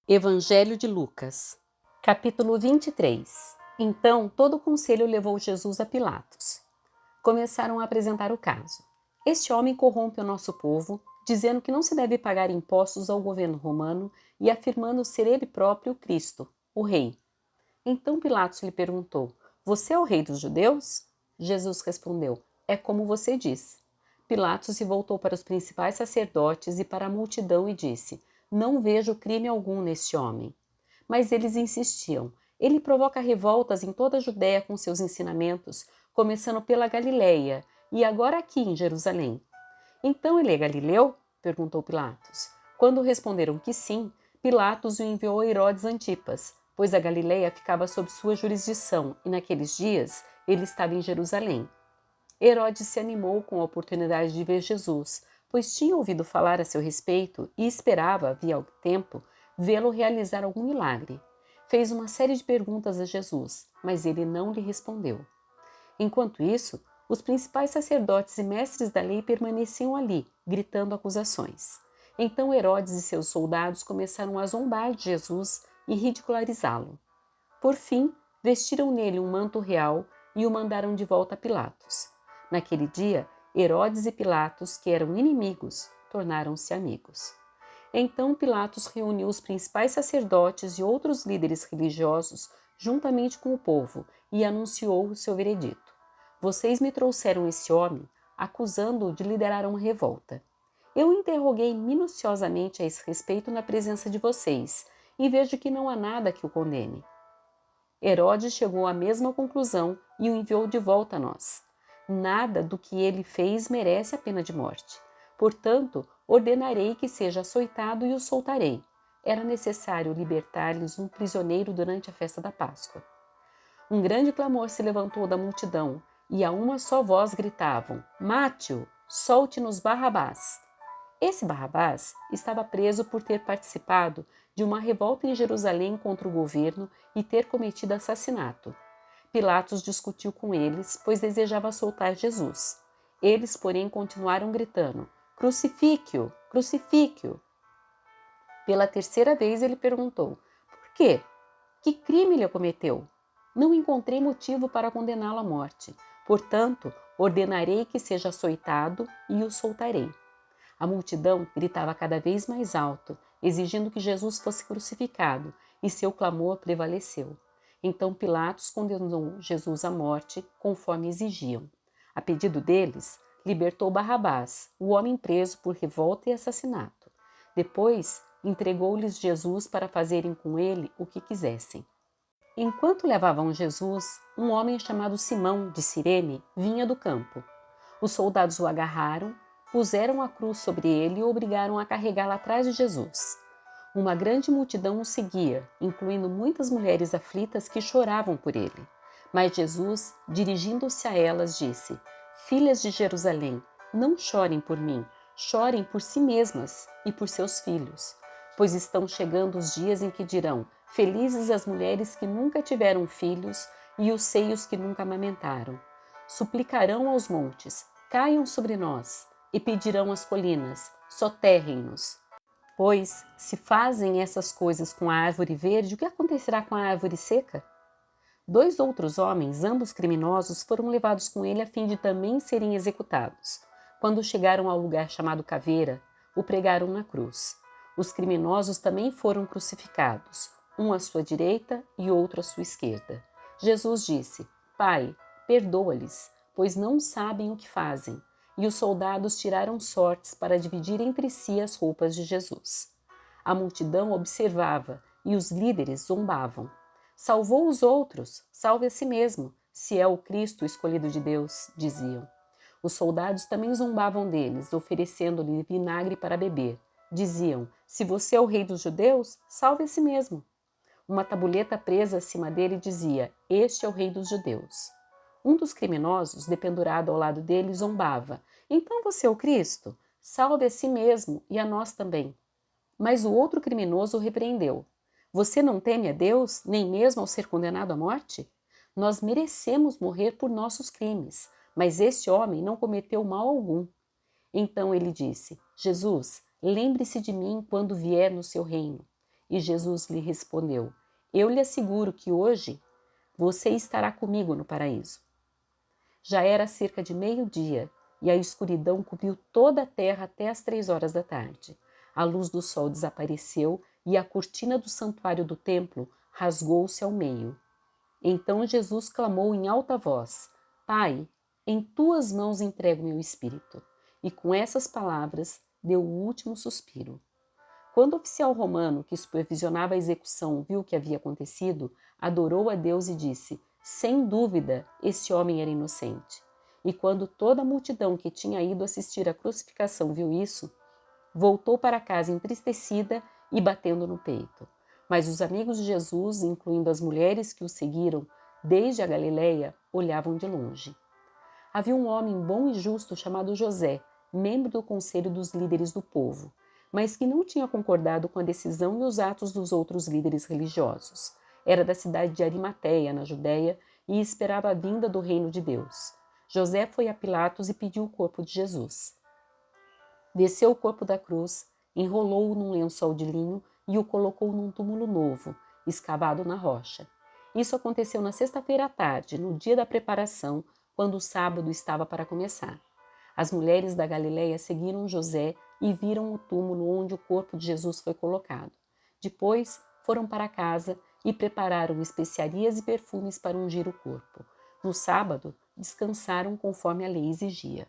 Evangelho de Lucas, capítulo 23. Então todo o conselho levou Jesus a Pilatos. Começaram a apresentar o caso. Este homem corrompe o nosso povo, dizendo que não se deve pagar impostos ao governo romano e afirmando ser ele próprio o Cristo, o rei. Então Pilatos lhe perguntou: Você é o rei dos judeus? Jesus respondeu: É como você diz. Pilatos se voltou para os principais sacerdotes e para a multidão e disse: Não vejo crime algum neste homem. Mas eles insistiam: Ele provoca revoltas em toda a Judéia com seus ensinamentos, começando pela Galileia e agora aqui em Jerusalém. Então ele é galileu? Perguntou Pilatos. Quando responderam que sim, Pilatos o enviou a Herodes Antipas, pois a Galileia ficava sob sua jurisdição e naqueles dias ele estava em Jerusalém. Herodes se animou com a oportunidade de ver Jesus, pois tinha ouvido falar a seu respeito e esperava, havia algum tempo, vê-lo realizar algum milagre. Fez uma série de perguntas a Jesus, mas ele não lhe respondeu. Enquanto isso, os principais sacerdotes e mestres da lei permaneciam ali, gritando acusações. Então Herodes e seus soldados começaram a zombar de Jesus e ridicularizá-lo. Por fim, vestiram nele um manto real e o mandaram de volta a Pilatos. Naquele dia, Herodes e Pilatos, que eram inimigos, tornaram-se amigos. Então Pilatos reuniu os principais sacerdotes e outros líderes religiosos juntamente com o povo e anunciou o seu veredito. Vocês me trouxeram esse homem, acusando-o de liderar uma revolta. Eu o interroguei minuciosamente a esse respeito na presença de vocês e vejo que não há nada que o condene. Herodes chegou à mesma conclusão e o enviou de volta a nós. Nada do que ele fez merece a pena de morte. Portanto, ordenarei que seja açoitado e o soltarei. Era necessário libertar-lhes um prisioneiro durante a festa da Páscoa. Um grande clamor se levantou da multidão e a uma só voz gritavam: Mate-o! Solte-nos Barrabás! Esse Barrabás estava preso por ter participado de uma revolta em Jerusalém contra o governo e ter cometido assassinato. Pilatos discutiu com eles, pois desejava soltar Jesus. Eles, porém, continuaram gritando: Crucifique-o! Crucifique-o! Pela terceira vez ele perguntou: Por quê? Que crime ele cometeu? Não encontrei motivo para condená-lo à morte. Portanto, ordenarei que seja açoitado e o soltarei. A multidão gritava cada vez mais alto, exigindo que Jesus fosse crucificado, e seu clamor prevaleceu. Então Pilatos condenou Jesus à morte, conforme exigiam. A pedido deles, libertou Barrabás, o homem preso por revolta e assassinato. Depois, entregou-lhes Jesus para fazerem com ele o que quisessem. Enquanto levavam Jesus, um homem chamado Simão, de Cirene, vinha do campo. Os soldados o agarraram, puseram a cruz sobre ele e o obrigaram a carregá-la atrás de Jesus. Uma grande multidão o seguia, incluindo muitas mulheres aflitas que choravam por ele. Mas Jesus, dirigindo-se a elas, disse: Filhas de Jerusalém, não chorem por mim, chorem por si mesmas e por seus filhos. Pois estão chegando os dias em que dirão: Felizes as mulheres que nunca tiveram filhos e os seios que nunca amamentaram. Suplicarão aos montes: Caiam sobre nós, e pedirão às colinas: Soterrem-nos. Pois, se fazem essas coisas com a árvore verde, o que acontecerá com a árvore seca? 2 outros homens, ambos criminosos, foram levados com ele a fim de também serem executados. Quando chegaram ao lugar chamado Caveira, o pregaram na cruz. Os criminosos também foram crucificados, um à sua direita e outro à sua esquerda. Jesus disse: Pai, perdoa-lhes, pois não sabem o que fazem. E os soldados tiraram sortes para dividir entre si as roupas de Jesus. A multidão observava e os líderes zombavam. Salvou os outros, salve a si mesmo, se é o Cristo escolhido de Deus, diziam. Os soldados também zombavam deles, oferecendo-lhe vinagre para beber. Diziam: Se você é o rei dos judeus, salve a si mesmo. Uma tabuleta presa acima dele dizia: Este é o rei dos judeus. Um dos criminosos, dependurado ao lado dele, zombava: Então você é o Cristo? Salve a si mesmo e a nós também. Mas o outro criminoso o repreendeu: Você não teme a Deus, nem mesmo ao ser condenado à morte? Nós merecemos morrer por nossos crimes, mas este homem não cometeu mal algum. Então ele disse: Jesus, lembre-se de mim quando vier no seu reino. E Jesus lhe respondeu: Eu lhe asseguro que hoje você estará comigo no paraíso. Já era cerca de meio-dia e a escuridão cobriu toda a terra até as 3 horas da tarde. A luz do sol desapareceu e a cortina do santuário do templo rasgou-se ao meio. Então Jesus clamou em alta voz: Pai, em tuas mãos entrego meu espírito. E com essas palavras deu o último suspiro. Quando o oficial romano que supervisionava a execução viu o que havia acontecido, adorou a Deus e disse: Sem dúvida, esse homem era inocente. E quando toda a multidão que tinha ido assistir à crucificação viu isso, voltou para casa entristecida e batendo no peito. Mas os amigos de Jesus, incluindo as mulheres que o seguiram desde a Galileia, olhavam de longe. Havia um homem bom e justo chamado José, membro do conselho dos líderes do povo, mas que não tinha concordado com a decisão e os atos dos outros líderes religiosos. Era da cidade de Arimateia, na Judéia, e esperava a vinda do reino de Deus. José foi a Pilatos e pediu o corpo de Jesus. Desceu o corpo da cruz, enrolou-o num lençol de linho e o colocou num túmulo novo, escavado na rocha. Isso aconteceu na sexta-feira à tarde, no dia da preparação, quando o sábado estava para começar. As mulheres da Galileia seguiram José e viram o túmulo onde o corpo de Jesus foi colocado. Depois foram para casa e prepararam especiarias e perfumes para ungir o corpo. No sábado, descansaram conforme a lei exigia.